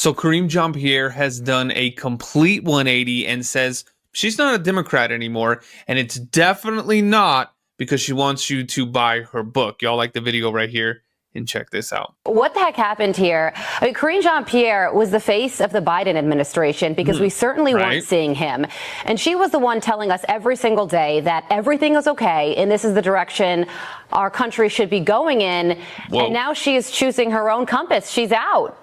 So Karine Jean-Pierre has done a complete 180 and says she's not a Democrat anymore, and it's definitely not because she wants you to buy her book. Y'all like the video right here? And check this out. What the heck happened here? I mean, Karine Jean-Pierre was the face of the Biden administration because we certainly weren't seeing him. And she was the one telling us every single day that everything is okay and this is the direction our country should be going in. Whoa. And now she is choosing her own compass. She's out.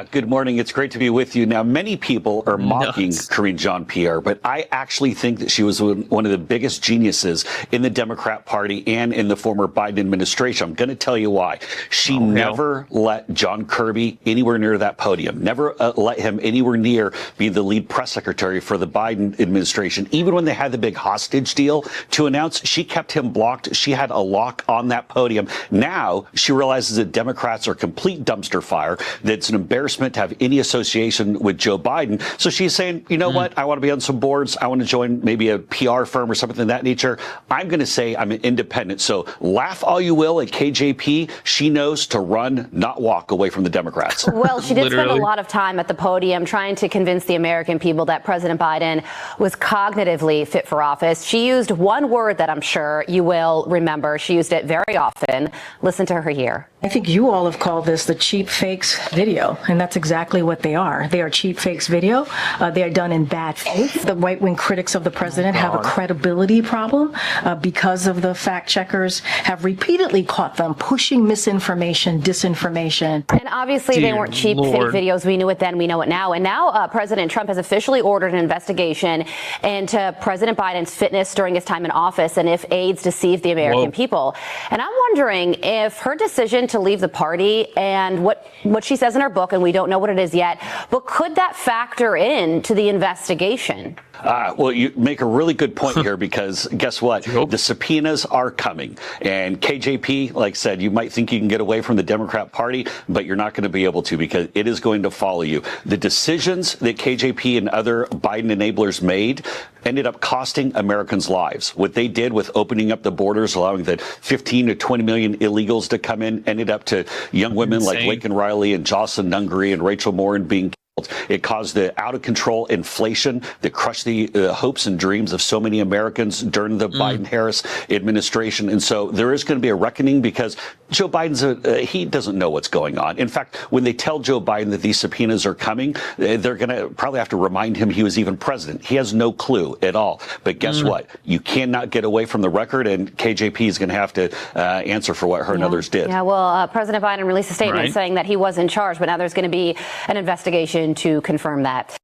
Good morning. It's great to be with you. Now, many people are mocking Karine Jean-Pierre, but I actually think that she was one of the biggest geniuses in the Democrat Party and in the former Biden administration. I'm going to tell you why. She never let John Kirby anywhere near that podium, never let him anywhere near be the lead press secretary for the Biden administration. Even when they had the big hostage deal to announce, she kept him blocked. She had a lock on that podium. Now she realizes that Democrats are complete dumpster fire, that it's an embarrassment to have any association with Joe Biden. So she's saying, you know what? I want to be on some boards. I want to join maybe a PR firm or something of that nature. I'm going to say I'm an independent. So laugh all you will at KJP. She knows to run, not walk away from the Democrats. Well, she did spend a lot of time at the podium trying to convince the American people that President Biden was cognitively fit for office. She used one word that I'm sure you will remember. She used it very often. Listen to her here. I think you all have called this the cheap fakes video, and that's exactly what they are. They are cheap fakes video. They are done in bad faith. The right-wing critics of the president have a credibility problem because of the fact checkers have repeatedly caught them pushing misinformation, disinformation. And obviously they weren't cheap fake videos. We knew it then, we know it now. And now President Trump has officially ordered an investigation into President Biden's fitness during his time in office and if aides deceived the American people. And I'm wondering if her decision to leave the party and what she says in her book, and we don't know what it is yet, but could that factor in to the investigation? Well, you make a really good point here because guess what? The subpoenas are coming. And KJP, like I said, you might think you can get away from the Democrat Party, but you're not going to be able to because it is going to follow you. The decisions that KJP and other Biden enablers made ended up costing Americans lives. What they did with opening up the borders, allowing the 15 to 20 million illegals to come in, ended up to young women like Laken Riley and Jocelyn Nungary and Rachel Morin being killed. It caused the out-of-control inflation that crushed the hopes and dreams of so many Americans during the Biden-Harris administration. And so there is going to be a reckoning because Joe Biden's he doesn't know what's going on. In fact, when they tell Joe Biden that these subpoenas are coming, they're going to probably have to remind him he was even president. He has no clue at all. But guess what? You cannot get away from the record, and KJP is going to have to answer for what her and others did. Yeah, well, President Biden released a statement saying that he was in charge, but now there's going to be an investigation to confirm that.